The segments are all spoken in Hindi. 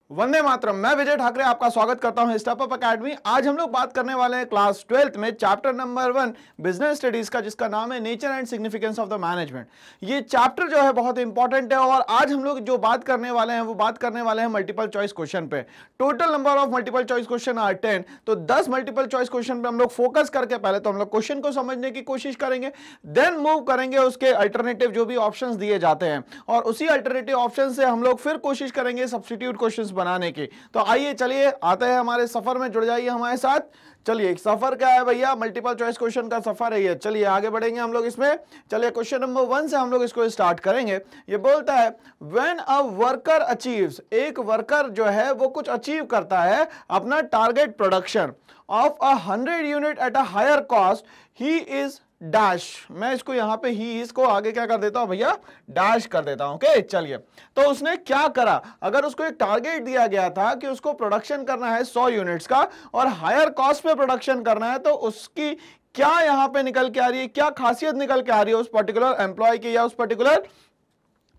वंदे मातरम। मैं विजय ठाकरे आपका स्वागत करता हूं स्टेप अप एकेडमी। आज हम लोग बात करने वाले हैं क्लास 12th में चैप्टर नंबर 1 बिजनेस स्टडीज का, जिसका नाम है nature and significance of the management. ये चैप्टर जो है बहुत इंपॉर्टेंट है और आज हम लोग जो बात करने वाले हैं वो बात करने वाले हैं मल्टीपल चॉइस क्वेश्चन पे। Total number of multiple choice question are 10। तो 10 मल्टीपल चॉइस क्वेश्चन पे हम लोग फोकस करके पहले तो हम लोग क्वेश्चन को समझने की कोशिश करेंगे, देन मूव करेंगे उसके अल्टरनेटिव जो भी ऑप्शंस दिए जाते हैं और उसी अल्टरनेटिव ऑप्शन से हम लोग फिर कोशिश करेंगे सब्स्टिट्यूट क्वेश्चंस बनाने की। तो आइए चलिए आते हैं हमारे सफर में, जुड़ जाइए हमारे साथ। चलिए सफर क्या है भैया? मल्टीपल चॉइस क्वेश्चन का सफर है ये। चलिए आगे बढ़ेंगे हम लोग इसमें। चलिए क्वेश्चन नंबर 1 से हम लोग इसको स्टार्ट करेंगे। ये बोलता है व्हेन अ वर्कर अचीव्स, एक वर्कर जो है वो कुछ अचीव करता है अपना target production of 100 unit at a higher cost, he is dash. मैं इसको यहां पे ही इसको आगे क्या कर देता हूं भैया? डैश कर देता हूं। ओके चलिए, तो उसने क्या करा? अगर उसको एक टारगेट दिया गया था कि उसको प्रोडक्शन करना है 100 यूनिट्स का और हायर कॉस्ट पे प्रोडक्शन करना है, तो उसकी क्या यहां पे निकल के आ रही है, क्या खासियत निकल के आ रही है उस पर्टिकुलर एम्प्लॉय की या उस पर्टिकुलर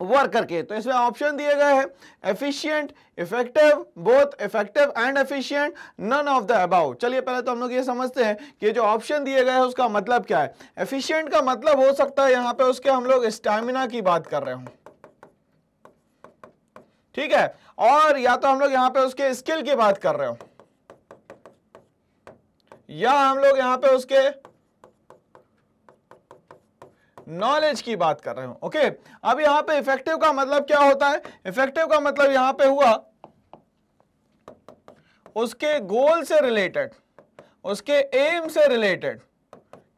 वर्कर के? तो इसमें ऑप्शन दिए गए हैं efficient, effective, both effective and efficient, none of the above. चलिए पहले तो हम लोग ये समझते हैं कि जो ऑप्शन दिए गए हैं उसका मतलब क्या है। एफिशिएंट का मतलब हो सकता है यहां पे उसके हम लोग स्टैमिना की बात कर रहे हो, ठीक है, और या तो हम लोग यहां पे उसके स्किल की बात कर रहे हो, या हम लोग यहां पे उसके नॉलेज की बात कर रहे हो। ओके, अब यहां पे इफेक्टिव का मतलब क्या होता है? इफेक्टिव का मतलब यहां पे हुआ उसके गोल से रिलेटेड, उसके एम से रिलेटेड,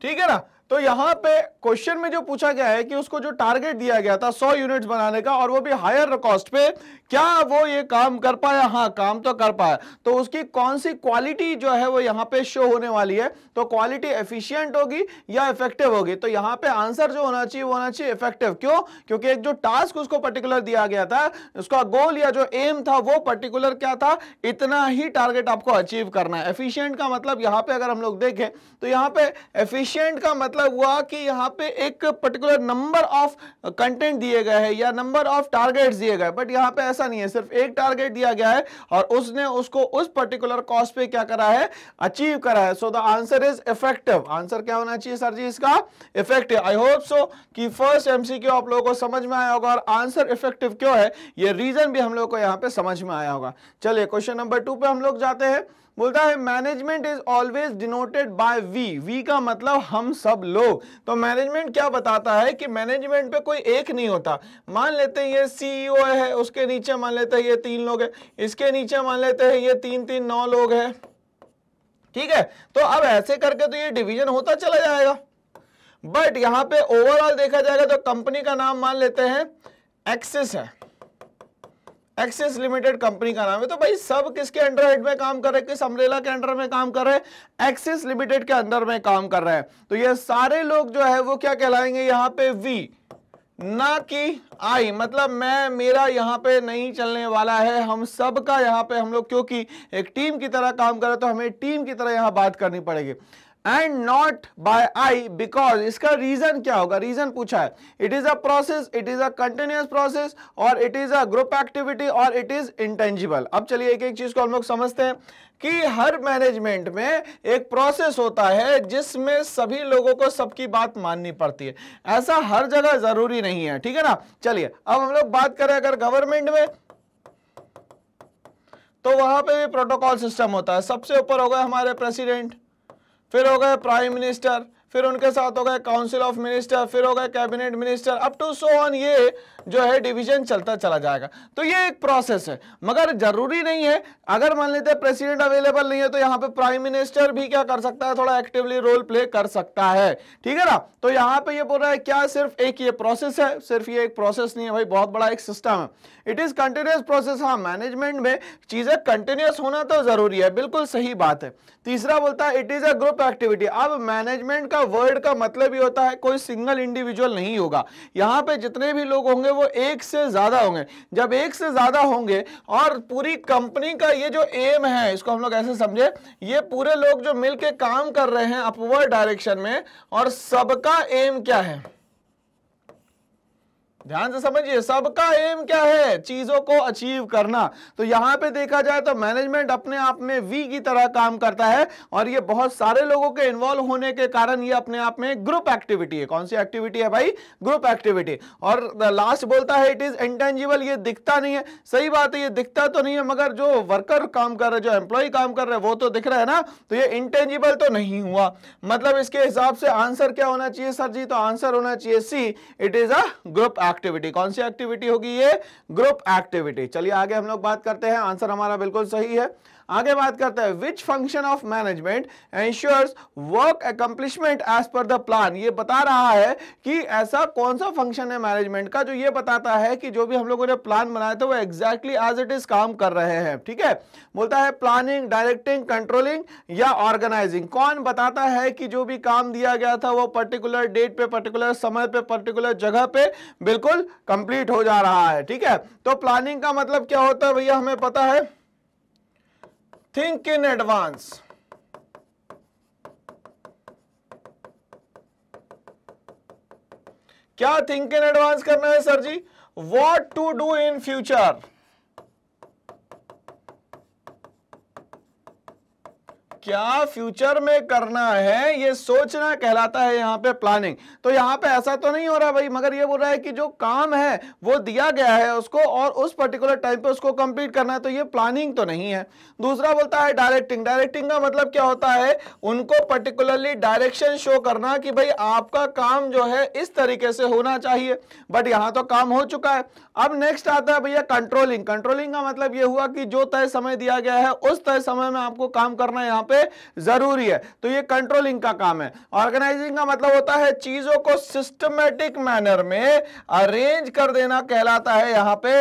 ठीक है ना। तो यहां पे क्वेश्चन में जो पूछा गया है कि उसको जो टारगेट दिया गया था 100 यूनिट्स बनाने का और वो भी हायर कॉस्ट पे, क्या वो ये काम कर पाया? हाँ, काम तो कर पाया। तो उसकी कौन सी क्वालिटी जो है वो यहां पे शो होने वाली है? तो क्वालिटी एफिशिएंट होगी या इफेक्टिव होगी? तो यहां पे आंसर जो होना चाहिए वो होना चाहिए इफेक्टिव। क्यों? क्योंकि एक जो टास्क उसको पर्टिकुलर दिया गया था, उसका गोल या जो एम था वो पर्टिकुलर क्या था? इतना ही टारगेट आपको अचीव करना है। एफिशिएंट का मतलब यहां पे अगर हम लोग देखें तो यहां पे एफिशिएंट का मतलब हुआ कि यहां पे एक पर्टिकुलर नंबर ऑफ कंटेंट दिए गए हैं या नंबर ऑफ टारगेट्स दिए गए, बट यहां पे ऐसा नहीं है, सिर्फ एक टारगेट दिया गया है और उसने उसको उस पर्टिकुलर कॉस्ट पे क्या करा है? अचीव करा है। सो the answer is effective. Answer क्या होना चाहिए सर जी इसका? इफेक्टिव। आई होप सो कि फर्स्ट एमसीक्यू आप लोगों को समझ में आया होगा और आंसर इफेक्टिव क्यों है ये रीजन भी हम लोग को यहां पे समझ में आया होगा। चलिए क्वेश्चन नंबर 2 पे हम लोग जाते हैं। बोलता है management is always denoted by we. We का मतलब हम सब लोग। तो मैनेजमेंट क्या बताता है कि मैनेजमेंट पे कोई एक नहीं होता। मान लेते हैं ये सीईओ है, उसके नीचे मान लेते हैं ये 3 लोग हैं, इसके नीचे मान लेते हैं ये 3 9 लोग हैं, ठीक है। तो अब ऐसे करके तो ये डिवीजन होता चला जाएगा, बट यहां पे ओवरऑल देखा जाएगा तो कंपनी का नाम मान लेते हैं एक्सिस है, एक्सिस लिमिटेड कंपनी का नाम है। तो भाई सब किसके अंडर हेड में काम कर रहे हैं? किस अम्ब्रेला के अंडर में काम कर रहे हैं? एक्सिस लिमिटेड के अंडर में काम कर रहे हैं। तो ये सारे लोग जो है वो क्या कहलाएंगे यहां पे? वी, ना कि आई। मतलब मैं, मेरा यहां पे नहीं चलने वाला है, हम सब का यहां पे हम लोग क्योंकि एक टीम की तरह काम कर रहे हैं तो हमें टीम की तरह यहां बात करनी पड़ेगी। And not by I, because इसका रीजन क्या होगा? रीजन पूछा है। It is a process, it is a continuous process, और it is a group activity, और इट इज इंटेंजिबल। अब चलिए एक एक चीज को हम लोग समझते हैं कि हर मैनेजमेंट में एक प्रोसेस होता है जिसमें सभी लोगों को सबकी बात माननी पड़ती है। ऐसा हर जगह जरूरी नहीं है, ठीक है ना। चलिए अब हम लोग बात करें अगर गवर्नमेंट में, तो वहां पे भी प्रोटोकॉल सिस्टम होता है। सबसे ऊपर हो गए हमारे प्रेसिडेंट, फिर हो गए प्राइम मिनिस्टर, फिर उनके साथ हो गए काउंसिल ऑफ मिनिस्टर, फिर हो गए cabinet minister, up to so on. ये जो है डिवीजन चलता चला जाएगा। तो ये एक प्रोसेस है, मगर जरूरी नहीं है। अगर मान लेते हैं प्रेसिडेंट अवेलेबल नहीं है तो यहाँ पे प्राइम मिनिस्टर भी क्या कर सकता है? थोड़ा एक्टिवली रोल प्ले कर सकता है, ठीक है ना। तो यहाँ पे ये बोल रहा है क्या सिर्फ एक ये प्रोसेस है? सिर्फ ये एक प्रोसेस नहीं है भाई, बहुत बड़ा एक सिस्टम है। It is continuous process. हाँ, मैनेजमेंट में चीजें कंटिन्यूअस होना तो जरूरी है, बिल्कुल सही बात है। तीसरा बोलता है it is a group activity. अब मैनेजमेंट का वर्ड का मतलब ही होता है कोई सिंगल इंडिविजुअल नहीं होगा। यहां पे जितने भी लोग होंगे वो एक से ज्यादा होंगे। जब एक से ज्यादा होंगे और पूरी कंपनी का ये जो एम है, इसको हम लोग ऐसे समझे, ये पूरे लोग जो मिलके काम कर रहे हैं अपवर्ड डायरेक्शन में, और सबका एम क्या है? ध्यान से समझिए, सबका एम क्या है, चीजों को अचीव करना। तो यहां पे देखा जाए तो मैनेजमेंट अपने आप में वी की तरह काम करता है और ये बहुत सारे लोगों के इन्वॉल्व होने के कारण ये अपने आप में ग्रुप एक्टिविटी है। कौन सी एक्टिविटी है भाई? Group activity. और लास्ट बोलता है इट इज इंटेंजिबल, ये दिखता नहीं है। सही बात है, ये दिखता तो नहीं है, मगर जो वर्कर काम कर रहे, जो एम्प्लॉय काम कर रहे हैं वो तो दिख रहा है ना, तो ये इंटेंजिबल तो नहीं हुआ। मतलब इसके हिसाब से आंसर क्या होना चाहिए सर जी? तो आंसर होना चाहिए C, it is a group activity. कौन सी एक्टिविटी होगी ये? Group activity. चलिए आगे हम लोग बात करते हैं, आंसर हमारा बिल्कुल सही है। आगे बात करते हैं, which function of management ensures work accomplishment as per the plan. ये बता रहा है कि ऐसा कौन सा फंक्शन है मैनेजमेंट का जो ये बताता है कि जो भी हम लोगों ने प्लान बनाया था वो एग्जैक्टली एज इट इज काम कर रहे हैं। ठीक है, बोलता है प्लानिंग, डायरेक्टिंग, कंट्रोलिंग या ऑर्गेनाइजिंग। कौन बताता है कि जो भी काम दिया गया था वो पर्टिकुलर डेट पे, पर्टिकुलर समय पे, पर्टिकुलर जगह पे बिल्कुल कंप्लीट हो जा रहा है। ठीक है, तो प्लानिंग का मतलब क्या होता है भैया, हमें पता है, थिंक इन एडवांस। क्या थिंक इन एडवांस करना है सर जी? What to do in future. क्या फ्यूचर में करना है, ये सोचना कहलाता है यहां पे प्लानिंग। तो यहां पे ऐसा तो नहीं हो रहा भाई, मगर ये बोल रहा है कि जो काम है वो दिया गया है उसको और उस पर्टिकुलर टाइम पे उसको कंप्लीट करना है, तो ये प्लानिंग तो नहीं है। दूसरा बोलता है डायरेक्टिंग। डायरेक्टिंग का मतलब क्या होता है? उनको पर्टिकुलरली डायरेक्शन शो करना कि भाई आपका काम जो है इस तरीके से होना चाहिए, बट यहां तो काम हो चुका है। अब नेक्स्ट आता है भैया कंट्रोलिंग। कंट्रोलिंग का मतलब ये हुआ कि जो तय समय दिया गया है उस तय समय में आपको काम करना यहां पे जरूरी है, तो ये कंट्रोलिंग का काम है। ऑर्गेनाइजिंग का मतलब होता है चीजों को सिस्टमैटिक मैनर में अरेंज कर देना कहलाता है यहां पे,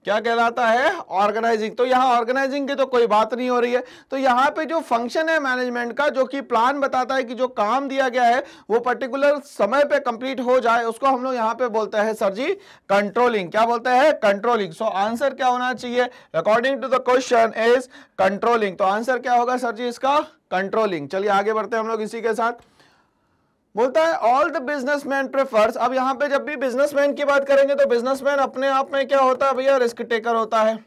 क्या कहलाता है? ऑर्गेनाइजिंग। तो यहां ऑर्गेनाइजिंग की तो कोई बात नहीं हो रही है। तो यहां पे जो फंक्शन है मैनेजमेंट का, जो कि प्लान बताता है कि जो काम दिया गया है वो पर्टिकुलर समय पे कंप्लीट हो जाए, उसको हम लोग यहां पे बोलते हैं सर जी कंट्रोलिंग। क्या बोलते हैं? कंट्रोलिंग। सो आंसर क्या होना चाहिए according to the question is controlling. तो आंसर क्या होगा सर जी इसका? कंट्रोलिंग। चलिए आगे बढ़ते हैं हम लोग इसी के साथ। बोलता है ऑल द बिजनेसमैन प्रेफर्स। अब यहां पे जब भी बिजनेसमैन की बात करेंगे तो बिजनेसमैन अपने आप में क्या होता है भैया? रिस्क टेकर होता है।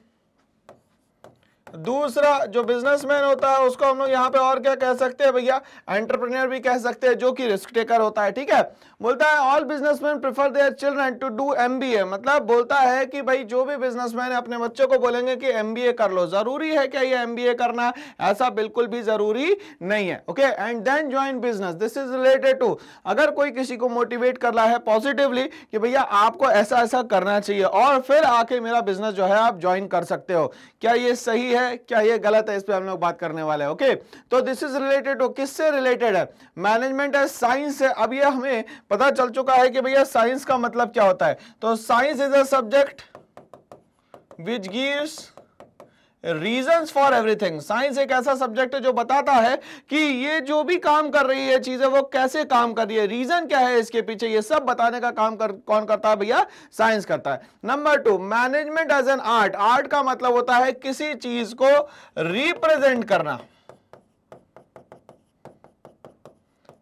दूसरा जो बिजनेसमैन होता है उसको हम लोग यहां पे और क्या कह सकते हैं भैया? एंटरप्रेन्योर भी कह सकते हैं, जो कि रिस्क टेकर होता है। ठीक है, बोलता है all businessman prefer their children to do MBA. मतलब बोलता है कि भाई जो भी बिजनेसमैन है अपने बच्चों को बोलेंगे कि एमबीए कर लो। जरूरी है क्या ये एमबीए करना? ऐसा बिल्कुल भी जरूरी नहीं है। Okay, and then join business. This is related to, अगर कोई किसी को मोटिवेट कर रहा है पॉजिटिवली कि भैया आपको ऐसा ऐसा करना चाहिए और फिर आके मेरा बिजनेस जो है आप ज्वाइन कर सकते हो, क्या ये सही है, क्या ये गलत है? इस पे हम लोग बात करने वाले हैं। ओके, तो दिस इज रिलेटेड टू, किससे रिलेटेड है? मैनेजमेंट है, साइंस से। अब ये हमें पता चल चुका है कि भैया साइंस का मतलब क्या होता है। तो science is a subject which gives reasons for everything. Science एक ऐसा सब्जेक्ट है जो बताता है कि ये जो भी काम कर रही है चीजें वो कैसे काम कर रही है, रीजन क्या है इसके पीछे, ये सब बताने का काम कौन करता है भैया? साइंस करता है। Number 2, management as an art. Art का मतलब होता है किसी चीज को रिप्रेजेंट करना।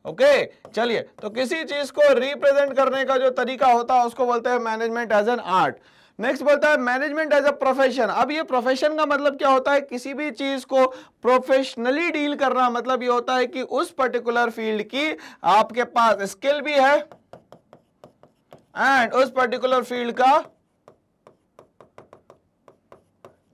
ओके, चलिए, तो किसी चीज को रिप्रेजेंट करने का जो तरीका होता है उसको बोलते हैं management as an art. Next बोलता है मैनेजमेंट एज अ प्रोफेशन। अब ये प्रोफेशन का मतलब क्या होता है? किसी भी चीज को प्रोफेशनली डील करना। मतलब ये होता है कि उस पर्टिकुलर फील्ड की आपके पास स्किल भी है एंड उस पर्टिकुलर फील्ड का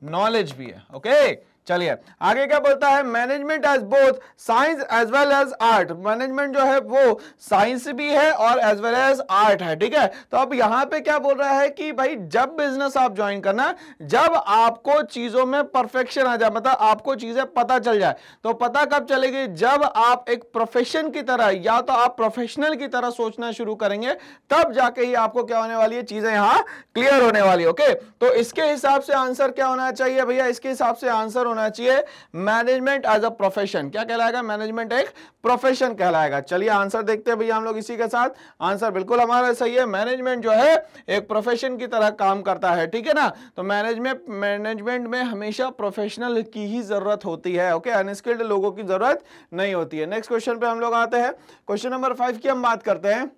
नॉलेज भी है। ओके, चलिए आगे क्या बोलता है? Management as both science as well as art. Management जो है वो साइंस भी है और एज वेल एज आर्ट है। ठीक है, तो अब यहां पे क्या बोल रहा है कि भाई जब बिजनेस आप ज्वाइन करना, जब आपको चीजों में परफेक्शन आ जाए, मतलब आपको चीजें पता चल जाए। तो पता कब चलेगी? जब आप एक प्रोफेशन की तरह या तो आप प्रोफेशनल की तरह सोचना शुरू करेंगे, तब जाके ही आपको क्या होने वाली है, चीजें यहां क्लियर होने वाली। ओके, तो इसके हिसाब से आंसर क्या होना चाहिए भैया? इसके हिसाब से आंसर होना होना चाहिए मैनेजमेंट एज अ प्रोफेशन। क्या कहलाएगा? मैनेजमेंट एक प्रोफेशन कहलाएगा। चलिए आंसर देखते हैं भैया हम लोग इसी के साथ। आंसर बिल्कुल हमारा सही है, मैनेजमेंट जो है एक प्रोफेशन की तरह काम करता है, ठीक है ना। तो मैनेजमेंट में हमेशा प्रोफेशनल की ही जरूरत होती है, ओके, अनस्किल्ड लोगों की जरूरत नहीं होती है। नेक्स्ट क्वेश्चन पे हम लोग आते हैं। क्वेश्चन नंबर 5 की हम बात करते हैं।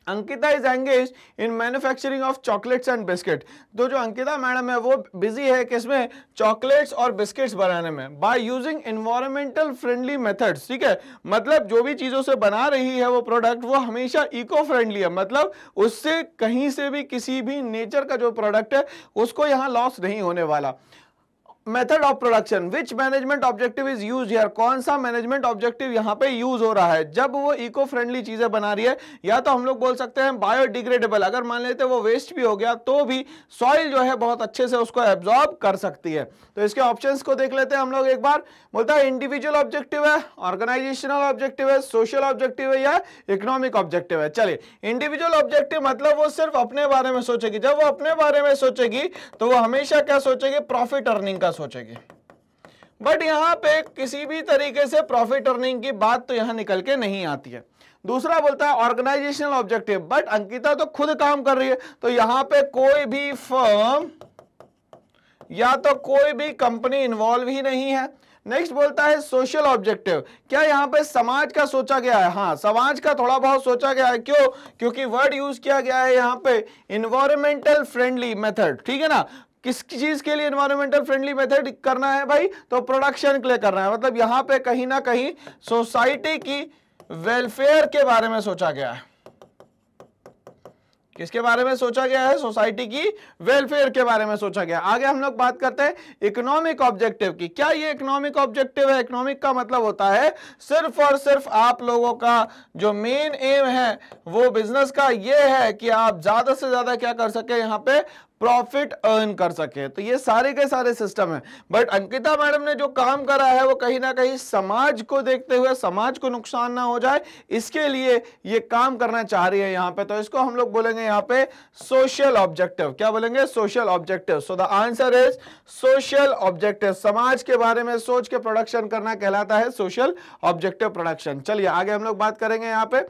Ankita is engage in manufacturing of chocolates and biscuit. तो जो अंकिता मैडम है वो बिजी है किसमें? चॉकलेट्स और बिस्किट्स बनाने में, by using environmental friendly methods, ठीक है। मतलब जो भी चीजों से बना रही है वो प्रोडक्ट वो हमेशा इको फ्रेंडली है, मतलब उससे कहीं से भी किसी भी नेचर का जो प्रोडक्ट है उसको यहाँ लॉस नहीं होने वाला। Method of production, which management objective is use here, कौन सा मैनेजमेंट ऑब्जेक्टिव यहाँ पे यूज हो रहा है जब वो इको फ्रेंडली चीजें बना रही है? या तो हम लोग बोल सकते हैं बायोडिग्रेडेबल, अगर मान लेते हैं वो वेस्ट भी हो गया तो भी सॉइल जो है बहुत अच्छे से उसको एब्जॉर्ब कर सकती है। तो इसके ऑप्शंस को देख लेते हैं हम लोग एक बार। बोलता है इंडिविजुअल ऑब्जेक्टिव है, ऑर्गेनाइजेशनल ऑब्जेक्टिव है, सोशल ऑब्जेक्टिव है या इकोनॉमिक ऑब्जेक्टिव है। चलिए इंडिविजुअल ऑब्जेक्टिव मतलब वो सिर्फ अपने बारे में सोचेगी। जब वो अपने बारे में सोचेगी तो वो हमेशा क्या सोचेगी? प्रॉफिट अर्निंग का सोचेगी। बट यहां पे किसी भी तरीके से प्रॉफिट अर्निंग की बात तो यहां निकल के नहीं आती है। दूसरा बोलता है ऑर्गेनाइजेशनल ऑब्जेक्टिव, बट अंकिता तो खुद काम कर रही है तो यहां पे कोई भी फर्म या तो कोई भी कंपनी इन्वॉल्व ही नहीं है। नेक्स्ट बोलता है सोशल ऑब्जेक्टिव, क्या यहां पे समाज का सोचा गया है? हाँ, समाज का थोड़ा बहुत सोचा गया है। क्यों? क्योंकि वर्ड यूज किया गया है यहां पे एनवायरमेंटल फ्रेंडली मेथड, ठीक है ना। किस चीज के लिए एनवायरमेंटल फ्रेंडली मेथड करना है भाई? तो प्रोडक्शन के लिए करना है। मतलब यहां पे कहीं ना कहीं सोसाइटी की वेलफेयर के बारे में सोचा गया है। किसके बारे में सोचा गया है? सोसाइटी की वेलफेयर के बारे में सोचा गया। आगे हम लोग बात करते हैं इकोनॉमिक ऑब्जेक्टिव की। क्या ये इकोनॉमिक ऑब्जेक्टिव है? इकोनॉमिक का मतलब होता है सिर्फ और सिर्फ आप लोगों का जो मेन एम है वो बिजनेस का ये है कि आप ज्यादा से ज्यादा क्या कर सके, यहाँ पे प्रॉफिट अर्न कर सके। तो ये सारे के सारे सिस्टम है। बट अंकिता मैडम ने जो काम करा है वो कहीं ना कहीं समाज को देखते हुए, समाज को नुकसान ना हो जाए इसके लिए ये काम करना चाह रही है यहाँ पे। तो इसको हम लोग बोलेंगे यहाँ पे सोशल ऑब्जेक्टिव। क्या बोलेंगे? Social objective. So the answer is social objective. समाज के बारे में सोच के प्रोडक्शन करना कहलाता है सोशल ऑब्जेक्टिव प्रोडक्शन। चलिए आगे हम लोग बात करेंगे यहाँ पे।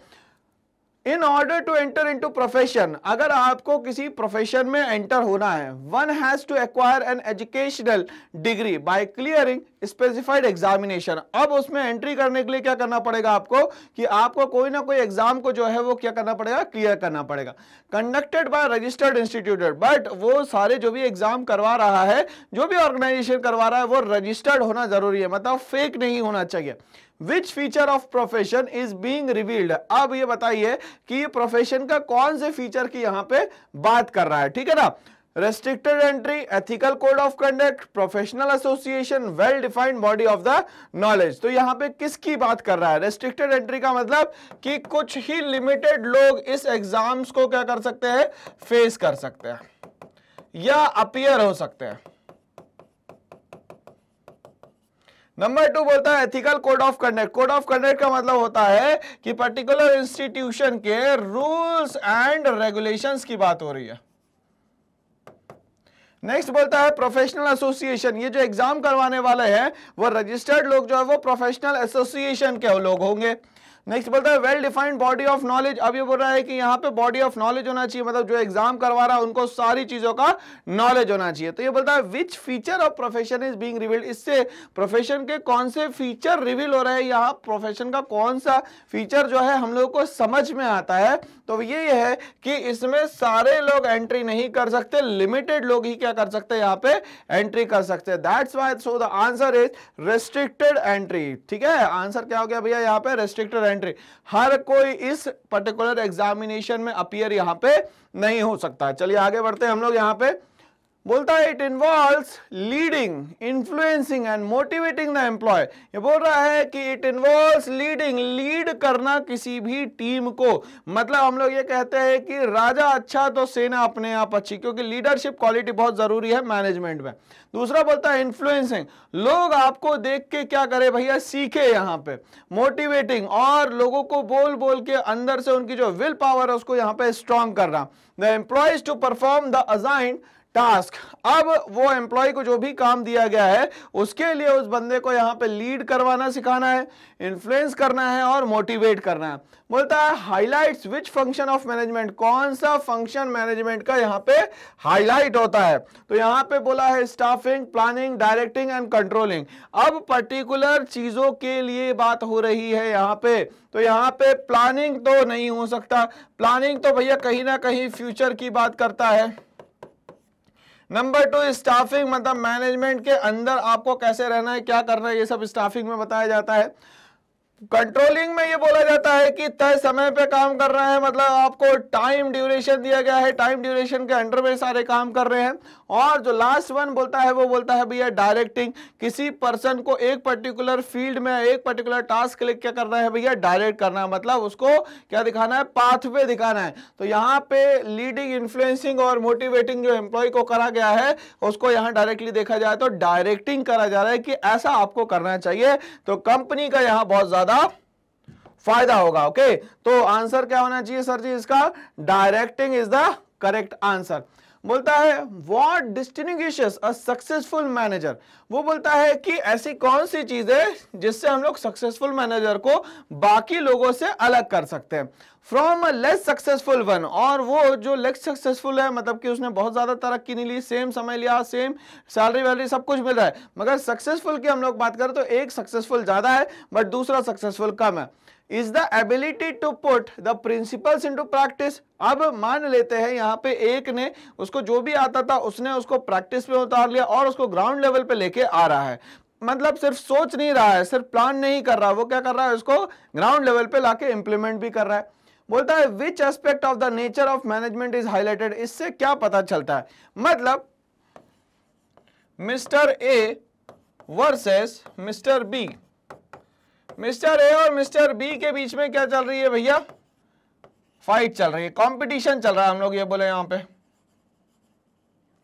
In order to enter into profession, अगर आपको किसी प्रोफेशन में एंटर होना है, one has to acquire an educational degree by clearing specified examination. अब उसमें एंट्री करने के लिए क्या करना पड़ेगा आपको? कि आपको कोई ना कोई एग्जाम को जो है वो क्या करना पड़ेगा? क्लियर करना पड़ेगा। Conducted by registered institute, but वो सारे जो भी एग्जाम करवा रहा है, जो भी ऑर्गेनाइजेशन करवा रहा है वो रजिस्टर्ड होना जरूरी है, मतलब फेक नहीं होना चाहिए। Which feature of profession is being revealed? अब ये बताइए कि प्रोफेशन का कौन से फीचर की यहां पे बात कर रहा है, ठीक है ना। Restricted entry, ethical code of conduct, professional association, well defined body of the knowledge. तो यहां पे किसकी बात कर रहा है? रेस्ट्रिक्टेड एंट्री का मतलब कि कुछ ही लिमिटेड लोग इस एग्जाम्स को क्या कर सकते हैं? फेस कर सकते हैं या अपीयर हो सकते हैं। नंबर 2 बोलता है ethical code of conduct. Code of conduct का मतलब होता है कि पर्टिकुलर इंस्टीट्यूशन के रूल्स एंड रेगुलेशंस की बात हो रही है। नेक्स्ट बोलता है प्रोफेशनल एसोसिएशन। ये जो एग्जाम करवाने वाले हैं वो रजिस्टर्ड लोग जो है वो प्रोफेशनल एसोसिएशन के लोग होंगे। नेक्स्ट बोलता है well defined body of knowledge. अब ये बोल रहा है कि यहाँ पे बॉडी ऑफ नॉलेज होना चाहिए, मतलब जो एग्जाम करवा रहा है उनको सारी चीजों का नॉलेज होना चाहिए। तो ये बोलता है which feature of profession is being revealed. इससे प्रोफेशन के कौन से फीचर रिवील हो रहे हैं, यहाँ प्रोफेशन का कौन सा फीचर जो है हम लोग को समझ में आता है। तो ये है कि इसमें सारे लोग एंट्री नहीं कर सकते, लिमिटेड लोग ही क्या कर सकते हैं यहाँ पे एंट्री कर सकते हैं। That's why so the answer is restricted entry. ठीक है, आंसर क्या हो गया भैया यहाँ पे? Restricted entry. हर कोई इस पर्टिकुलर एग्जामिनेशन में अपीयर यहां पे नहीं हो सकता। चलिए आगे बढ़ते हैं हम लोग। यहां पे बोलता है it involves leading, influencing and motivating the employ. ये बोल रहा है कि इट इन्वॉल्व्स लीडिंग, लीड करना किसी भी टीम को। मतलब हम लोग ये कहते हैं कि राजा अच्छा तो सेना अपने आप अच्छी, क्योंकि लीडरशिप क्वालिटी बहुत जरूरी है मैनेजमेंट में। दूसरा बोलता है इन्फ्लुएंसिंग, लोग आपको देख के क्या करे भैया? सीखे यहाँ पे। मोटिवेटिंग, और लोगों को बोल बोल के अंदर से उनकी जो विल पावर है उसको यहाँ पे स्ट्रॉन्ग करना। The employees to perform the assigned task. अब वो एम्प्लॉय को जो भी काम दिया गया है उसके लिए उस बंदे को यहां पे लीड करवाना सिखाना है, इन्फ्लुएंस करना है और मोटिवेट करना है। बोलता है highlights which function of management, कौन सा फंक्शन मैनेजमेंट का यहां पे हाईलाइट होता है। तो यहां पे बोला है staffing, planning, directing and controlling. अब पर्टिकुलर चीजों के लिए बात हो रही है यहां पे, तो यहां पे प्लानिंग तो नहीं हो सकता, प्लानिंग तो भैया कहीं ना कहीं फ्यूचर की बात करता है। नंबर 2 स्टाफिंग, मतलब मैनेजमेंट के अंदर आपको कैसे रहना है, क्या करना है, ये सब स्टाफिंग में बताया जाता है। कंट्रोलिंग में ये बोला जाता है कि तय समय पे काम कर रहे हैं, मतलब आपको टाइम ड्यूरेशन दिया गया है, टाइम ड्यूरेशन के अंडर में सारे काम कर रहे हैं। और जो लास्ट वन बोलता है वो बोलता है भैया डायरेक्टिंग, किसी पर्सन को एक पर्टिकुलर फील्ड में एक पर्टिकुलर टास्क के लिए क्या करना है भैया, डायरेक्ट करना है, मतलब उसको क्या दिखाना है, पाथवे दिखाना है। तो यहाँ पे लीडिंग, इन्फ्लुएंसिंग और मोटिवेटिंग जो एम्प्लॉय को करा गया है उसको यहाँ डायरेक्टली देखा जाए तो डायरेक्टिंग करा जा रहा है कि ऐसा आपको करना चाहिए, तो कंपनी का यहाँ बहुत ज्यादा फायदा होगा। ओके, तो आंसर क्या होना चाहिए सर जी इसका, directing is the correct answer. बोलता है what distinguishes a successful manager, वो बोलता है कि ऐसी कौन सी चीज है जिससे हम लोग सक्सेसफुल मैनेजर को बाकी लोगों से अलग कर सकते हैं from a less successful one. और वो जो लेस सक्सेसफुल है मतलब कि उसने बहुत ज्यादा तरक्की नहीं ली, सेम समय लिया, सेम सैलरी वैलरी सब कुछ मिल रहा है, मगर सक्सेसफुल की हम लोग बात करें तो एक सक्सेसफुल ज्यादा है बट दूसरा सक्सेसफुल कम है। Is the ability to put the principles into practice. अब मान लेते हैं यहाँ पे एक ने, उसको जो भी आता था उसने उसको प्रैक्टिस पे उतार लिया और उसको ग्राउंड लेवल पे लेके आ रहा है, मतलब सिर्फ सोच नहीं रहा है, सिर्फ प्लान नहीं कर रहा, वो क्या कर रहा है, उसको ग्राउंड लेवल पे लाके इंप्लीमेंट भी कर रहा है। बोलता है which aspect of the nature of management is highlighted, इससे क्या पता चलता है, मतलब mister A versus mister B, mister A और मिस्टर बी के बीच में क्या चल रही है भैया, फाइट चल रही है, कंपटीशन चल रहा है, हम लोग ये बोले यहां पे,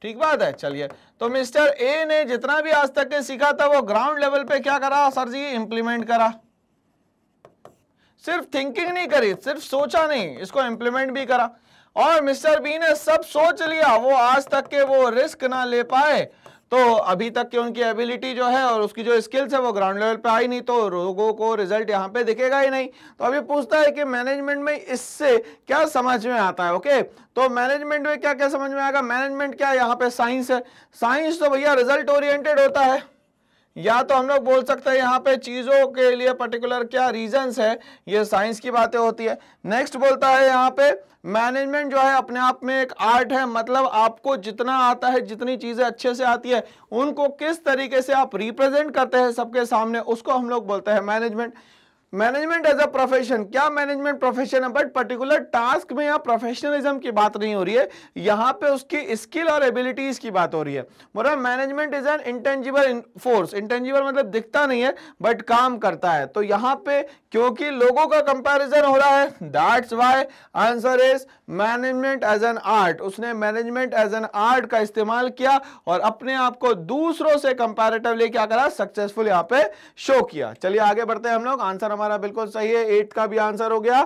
ठीक बात है। चलिए, तो मिस्टर ए ने जितना भी आज तक के सीखा था वो ग्राउंड लेवल पे क्या करा सर जी, इंप्लीमेंट करा, सिर्फ थिंकिंग नहीं करी, सिर्फ सोचा नहीं, इसको इंप्लीमेंट भी करा। और मिस्टर बी ने सब सोच लिया, वो आज तक के वो रिस्क ना ले पाए, तो अभी तक की उनकी एबिलिटी जो है और उसकी जो स्किल्स है वो ग्राउंड लेवल पे आई नहीं, तो लोगों को रिजल्ट यहाँ पे दिखेगा ही नहीं। तो अभी पूछता है कि मैनेजमेंट में इससे क्या समझ में आता है। ओके, तो मैनेजमेंट में क्या क्या समझ में आएगा, मैनेजमेंट क्या यहाँ पे साइंस है, साइंस तो भैया रिजल्ट ओरिएंटेड होता है, या तो हम लोग बोल सकते हैं यहाँ पे चीजों के लिए पर्टिकुलर क्या रीजंस है, ये साइंस की बातें होती है। नेक्स्ट बोलता है यहाँ पे मैनेजमेंट जो है अपने आप में एक आर्ट है, मतलब आपको जितना आता है, जितनी चीजें अच्छे से आती है उनको किस तरीके से आप रिप्रेजेंट करते हैं सबके सामने, उसको हम लोग बोलते हैं management. Management as a profession, क्या मैनेजमेंट प्रोफेशन है, बट पर्टिकुलर टास्क में या प्रोफेशनलिज्म की बात नहीं हो रही है, यहाँ पे उसकी स्किल और एबिलिटीज की बात हो रही है। बोला management is an intangible force, intangible मतलब दिखता नहीं है बट काम करता है, तो यहाँ पे क्योंकि लोगों का कंपैरिजन हो रहा है, that's why answer is management as an art. उसने मैनेजमेंट एज एन आर्ट का इस्तेमाल किया और अपने आप को दूसरों से कंपैरेटिवली क्या करा, सक्सेसफुल यहाँ पे शो किया। चलिए आगे बढ़ते हैं हम लोग, आंसर हमारा बिल्कुल सही है, 8 का भी आंसर हो गया।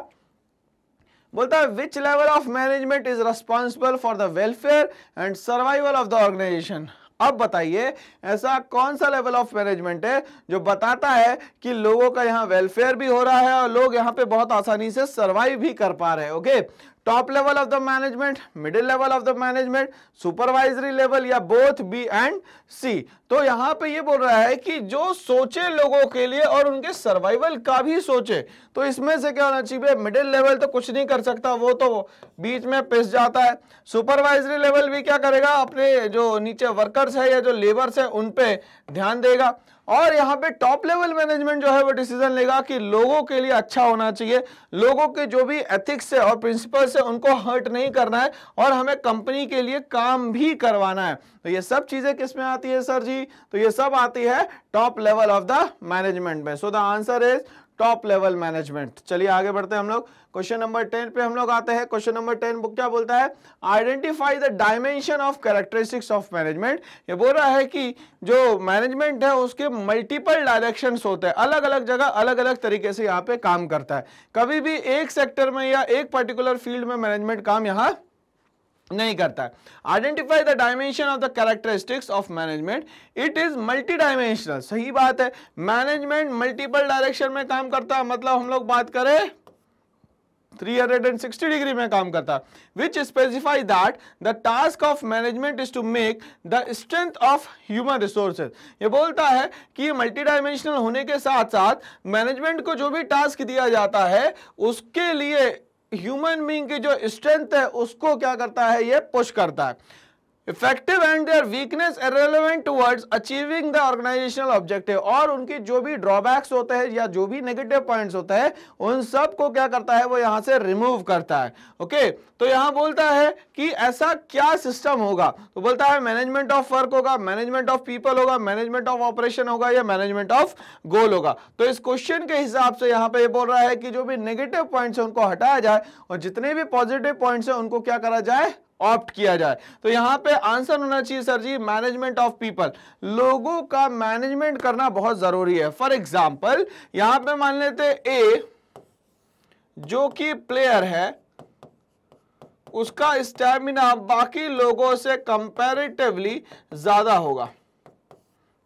बोलता है which level of management is responsible for the welfare and survival of the organisation. अब बताइए ऐसा कौन सा लेवल ऑफ मैनेजमेंट है जो बताता है कि लोगों का यहाँ वेलफेयर भी हो रहा है और लोग यहाँ पे बहुत आसानी से सर्वाइव भी कर पा रहे हैं। Okay, top level of the management, middle level of the management, supervisory level या बोथ बी एंड सी। तो यहाँ पे ये बोल रहा है कि जो सोचे लोगों के लिए और उनके सर्वाइवल का भी सोचे, तो इसमें से क्या होना चाहिए, मिडिल लेवल तो कुछ नहीं कर सकता, वो तो बीच में पिस जाता है। सुपरवाइजरी लेवल भी क्या करेगा, अपने जो नीचे वर्कर्स है या जो लेबर्स है उन पे ध्यान देगा। और यहाँ पे टॉप लेवल मैनेजमेंट जो है वो डिसीजन लेगा कि लोगों के लिए अच्छा होना चाहिए, लोगों के जो भी एथिक्स है और प्रिंसिपल्स है उनको हर्ट नहीं करना है और हमें कंपनी के लिए काम भी करवाना है। तो ये सब चीजें किस में आती है सर जी, तो ये सब आती है top level of the management में। So the answer is top level management. चलिए आगे बढ़ते हैं हम लोग, क्वेश्चन नंबर 10 पे हम लोग आते हैं। क्वेश्चन नंबर 10 बुक क्या बोलता है, identify the dimension of characteristics of management. ये बोल रहा है कि जो मैनेजमेंट है उसके मल्टीपल डायरेक्शंस होते हैं, अलग अलग जगह अलग अलग तरीके से यहाँ पे काम करता है। कभी भी एक सेक्टर में या एक पर्टिकुलर फील्ड में मैनेजमेंट काम यहाँ नहीं करता है। Identify the dimension of the characteristics of management, it is multi dimensional. सही बात है, मैनेजमेंट मल्टीपल डायरेक्शन में काम करता है, मतलब हम लोग बात करें 360 डिग्री में काम करता है, which specify that the task of management is to make the strength of human resources. ये बोलता है कि मल्टी डायमेंशनल होने के साथ साथ मैनेजमेंट को जो भी टास्क दिया जाता है उसके लिए ह्यूमन बीइंग की जो स्ट्रेंथ है उसको क्या करता है, ये पुश करता है। Effective and their weakness irrelevant towards achieving the organisational objective, और उनकी जो भी ड्रॉबैक्स होते हैं या जो भी नेगेटिव पॉइंट्स होते हैं उन सब को क्या करता है, वो यहां से रिमूव करता है। ओके, तो यहां बोलता है कि ऐसा क्या सिस्टम होगा, तो बोलता है मैनेजमेंट ऑफ वर्क होगा, मैनेजमेंट ऑफ पीपल होगा, मैनेजमेंट ऑफ ऑपरेशन होगा, या मैनेजमेंट ऑफ गोल होगा। तो इस क्वेश्चन के हिसाब से यहां पे ये बोल रहा है कि जो भी नेगेटिव पॉइंट्स है उनको हटाया जाए और जितने भी पॉजिटिव पॉइंट्स है उनको क्या करा जाए, ऑप्ट किया जाए। तो यहां पे आंसर होना चाहिए sir ji management of people, लोगों का मैनेजमेंट करना बहुत जरूरी है। फॉर एग्जांपल यहां पे मान लेते ए जो कि प्लेयर है, उसका स्टैमिना बाकी लोगों से कंपैरेटिवली ज्यादा होगा,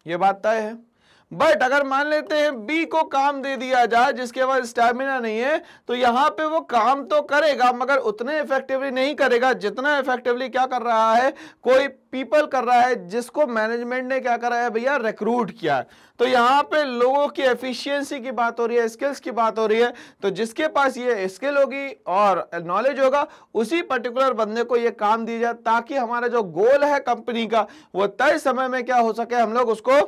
यह बात तय है। बट अगर मान लेते हैं बी को काम दे दिया जाए जिसके पास स्टैमिना नहीं है, तो यहां पे वो काम तो करेगा मगर उतने इफेक्टिवली नहीं करेगा जितना इफेक्टिवली क्या कर रहा है, कोई पीपल कर रहा है जिसको मैनेजमेंट ने क्या करा है भैया, रिक्रूट किया है। तो यहां पे लोगों की एफिशिएंसी की बात हो रही है, स्किल्स की बात हो रही है, तो जिसके पास ये स्किल होगी और नॉलेज होगा उसी पर्टिकुलर बंदे को ये काम दिया जाए ताकि हमारा जो गोल है कंपनी का वो तय समय में क्या हो सके, हम लोग उसको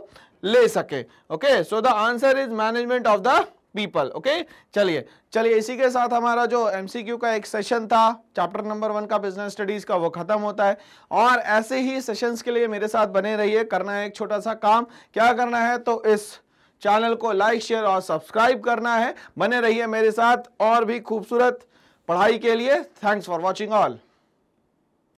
ले सके। Okay, so the answer is management of the people. Okay, चलिए इसी के साथ हमारा जो एमसीक्यू का एक सेशन था चैप्टर नंबर 1 का बिजनेस स्टडीज का वो खत्म होता है। और ऐसे ही सेशंस के लिए मेरे साथ बने रहिए। करना है एक छोटा सा काम, क्या करना है, तो इस चैनल को लाइक शेयर और सब्सक्राइब करना है। बने रहिए मेरे साथ और भी खूबसूरत पढ़ाई के लिए। Thanks for watching all.